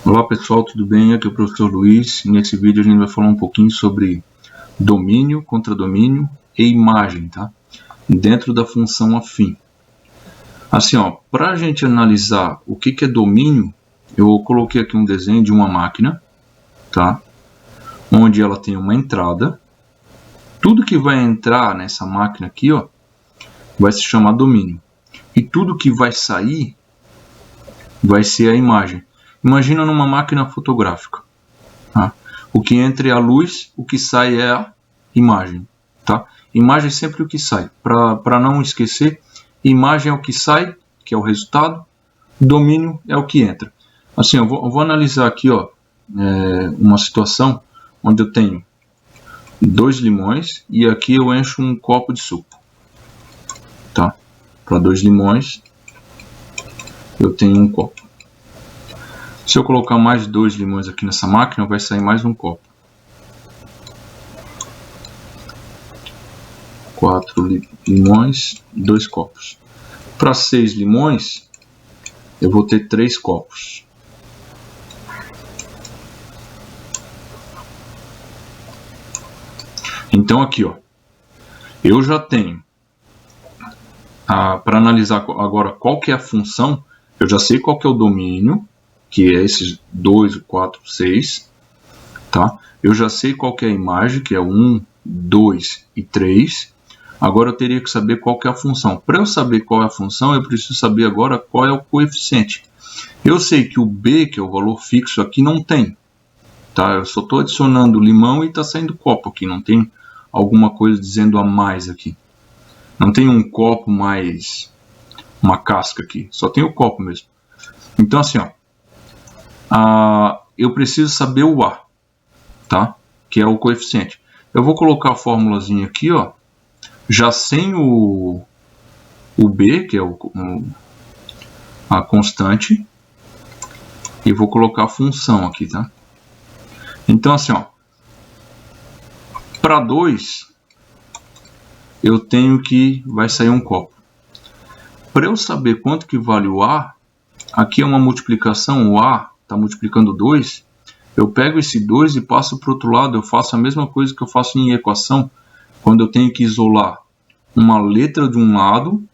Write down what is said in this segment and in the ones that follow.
Olá pessoal, tudo bem? Aqui é o professor Luiz e nesse vídeo a gente vai falar um pouquinho sobre domínio, contradomínio e imagem, tá? Dentro da função afim. Assim, ó, para a gente analisar o que é domínio, eu coloquei aqui um desenho de uma máquina, tá? Onde ela tem uma entrada. Tudo que vai entrar nessa máquina aqui, ó, vai se chamar domínio. E tudo que vai sair vai ser a imagem. Imagina numa máquina fotográfica. Tá? O que entra é a luz, o que sai é a imagem. Tá? Imagem é sempre o que sai. Para não esquecer, imagem é o que sai, que é o resultado. Domínio é o que entra. Assim, eu vou analisar aqui, ó, uma situação onde eu tenho 2 limões e aqui eu encho um copo de suco. Tá? Para 2 limões, eu tenho um copo. Se eu colocar mais 2 limões aqui nessa máquina, vai sair mais um copo. 4 limões, 2 copos. Para 6 limões, eu vou ter 3 copos. Então aqui, ó, eu já tenho, para analisar agora qual que é a função, eu já sei qual que é o domínio, que é esses 2, 4, 6, tá? Eu já sei qual que é a imagem, que é 1, 2 e 3. Agora eu teria que saber qual que é a função. Para eu saber qual é a função, eu preciso saber agora qual é o coeficiente. Eu sei que o B, que é o valor fixo aqui, não tem, tá? Eu só estou adicionando limão e está saindo copo aqui, não tem alguma coisa dizendo a mais aqui. Não tem um copo mais uma casca aqui, só tem o copo mesmo. Então assim, ó, eu preciso saber o A, tá? Que é o coeficiente. Eu vou colocar a formulazinha aqui, ó, já sem o B, que é a constante, e vou colocar a função aqui, tá? Então assim, ó, para 2, eu tenho que vai sair um copo. Para eu saber quanto que vale o A, aqui é uma multiplicação, o A está multiplicando 2, eu pego esse 2 e passo para o outro lado, eu faço a mesma coisa que eu faço em equação, quando eu tenho que isolar uma letra de um lado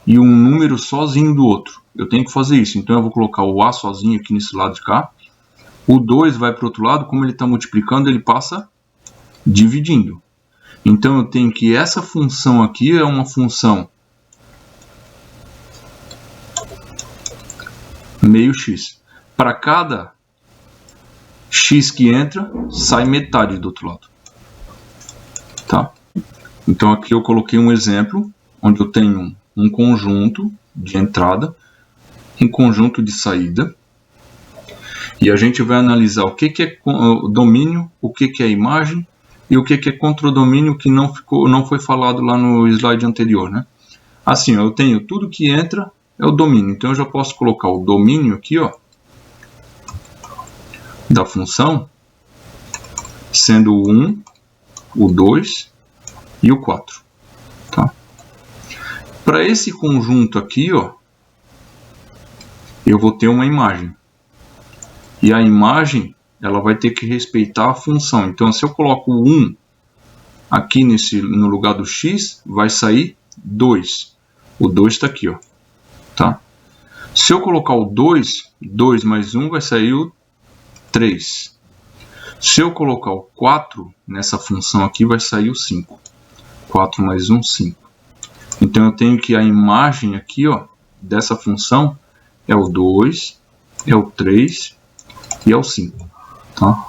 e um número sozinho do outro. Eu tenho que fazer isso, então eu vou colocar o A sozinho aqui nesse lado de cá, o 2 vai para o outro lado, como ele está multiplicando, ele passa dividindo. Então eu tenho que essa função aqui é uma função meio x. Para cada x que entra, sai metade do outro lado. Tá? Então aqui eu coloquei um exemplo, onde eu tenho um conjunto de entrada, um conjunto de saída, e a gente vai analisar o que é domínio, o que é imagem, e o que é contradomínio, que não foi falado lá no slide anterior, né? Assim, ó, eu tenho tudo que entra é o domínio, então eu já posso colocar o domínio aqui, ó, da função, sendo o 1, o 2 e o 4. Tá? Para esse conjunto aqui, ó, eu vou ter uma imagem. E a imagem, ela vai ter que respeitar a função. Então, se eu coloco o 1 aqui no lugar do x, vai sair 2. O 2 está aqui, ó. Tá? Se eu colocar o 2, 2 mais 1 vai sair o 3. Se eu colocar o 4 nessa função aqui, vai sair o 5. 4 mais 1, 5. Então eu tenho que a imagem aqui, ó, dessa função é o 2, é o 3 e é o 5. Tá?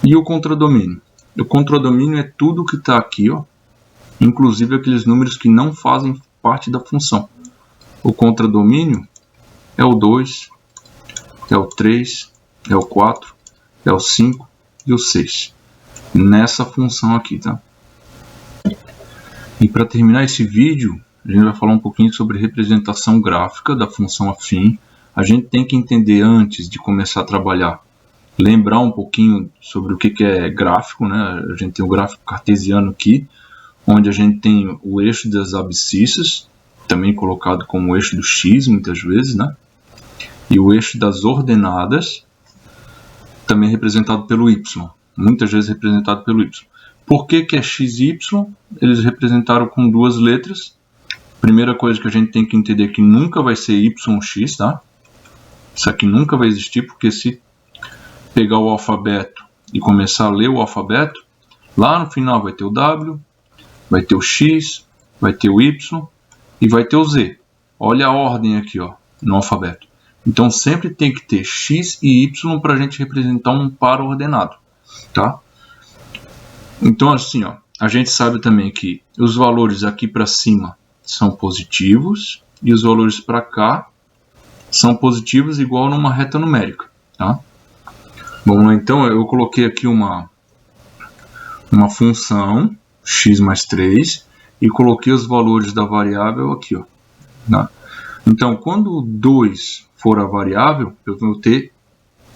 E o contradomínio? O contradomínio é tudo que está aqui, ó, inclusive aqueles números que não fazem parte da função. O contradomínio é o 2, é o 3, é o 4, é o 5 e o 6. Nessa função aqui, tá? E para terminar esse vídeo, a gente vai falar um pouquinho sobre representação gráfica da função afim. A gente tem que entender antes de começar a trabalhar, lembrar um pouquinho sobre o que é gráfico, né? A gente tem o gráfico cartesiano aqui, onde a gente tem o eixo das abscissas, também colocado como eixo do x muitas vezes, né? E o eixo das ordenadas, também representado pelo y, muitas vezes representado pelo y. Por que que é x e y? Eles representaram com duas letras. Primeira coisa que a gente tem que entender é que nunca vai ser yx, tá? Isso aqui nunca vai existir, porque se pegar o alfabeto e começar a ler o alfabeto, lá no final vai ter o w, vai ter o x, vai ter o y e vai ter o z. Olha a ordem aqui, ó, no alfabeto. Então sempre tem que ter x e y para a gente representar um par ordenado, tá? Então assim, ó, a gente sabe também que os valores aqui para cima são positivos e os valores para cá são positivos igual numa reta numérica, tá? Vamos lá, então eu coloquei aqui uma função x mais 3 e coloquei os valores da variável aqui, ó, tá? Então quando 2 for a variável, eu vou ter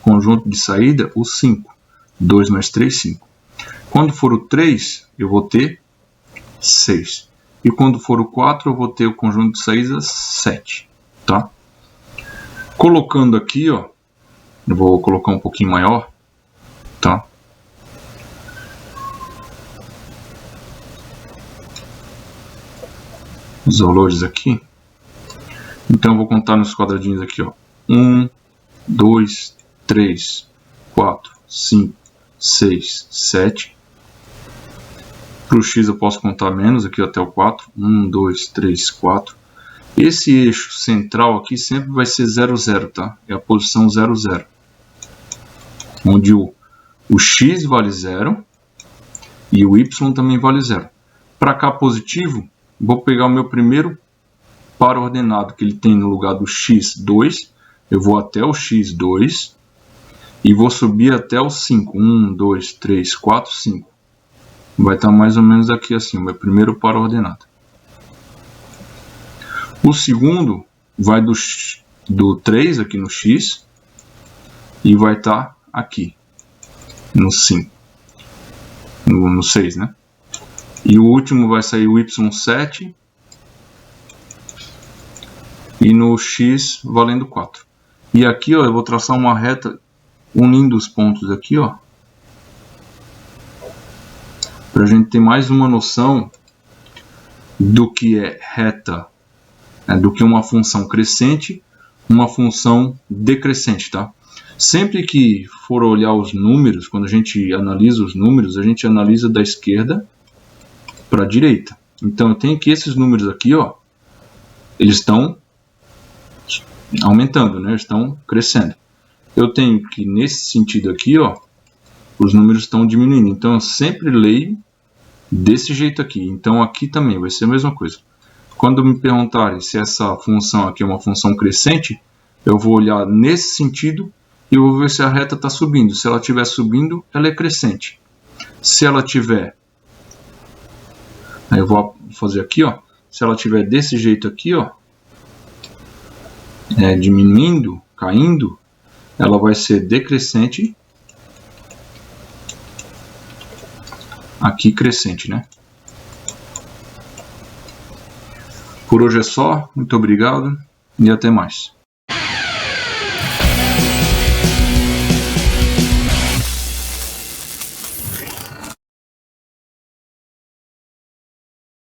conjunto de saída o 5. 2 mais 3, 5. Quando for o 3, eu vou ter 6. E quando for o 4, eu vou ter o conjunto de saída 7. Tá? Colocando aqui, ó, eu vou colocar um pouquinho maior. Tá? Os valores aqui. Então eu vou contar nos quadradinhos aqui, ó. 1, 2, 3, 4, 5, 6, 7. Para o x eu posso contar menos, aqui até o 4. 1, 2, 3, 4. Esse eixo central aqui sempre vai ser 0, 0, tá? É a posição 0, 0. Onde o x vale 0 e o y também vale 0. Para cá positivo, vou pegar o meu primeiro par ordenado que ele tem no lugar do x2. Eu vou até o x2 e vou subir até o 5. 1, 2, 3, 4, 5. Vai estar mais ou menos aqui assim, o meu primeiro par ordenado. O segundo vai do 3 aqui no x e vai estar aqui no 5. No 6, né? E o último vai sair o y7 e no x valendo 4. E aqui, ó, eu vou traçar uma reta unindo os pontos aqui, ó, para a gente ter mais uma noção do que é reta, do que uma função crescente, uma função decrescente, tá? Sempre que for olhar os números, quando a gente analisa os números, a gente analisa da esquerda para a direita. Então eu tenho que esses números aqui, ó, eles estão aumentando, né? Estão crescendo. Eu tenho que nesse sentido aqui, ó, os números estão diminuindo. Então eu sempre leio desse jeito aqui. Então aqui também vai ser a mesma coisa. Quando me perguntarem se essa função aqui é uma função crescente, eu vou olhar nesse sentido e vou ver se a reta está subindo. Se ela estiver subindo, ela é crescente. Se ela tiver, aí eu vou fazer aqui, ó. Se ela tiver desse jeito aqui, ó, diminuindo, caindo, ela vai ser decrescente. Aqui crescente, né? Por hoje é só. Muito obrigado e até mais.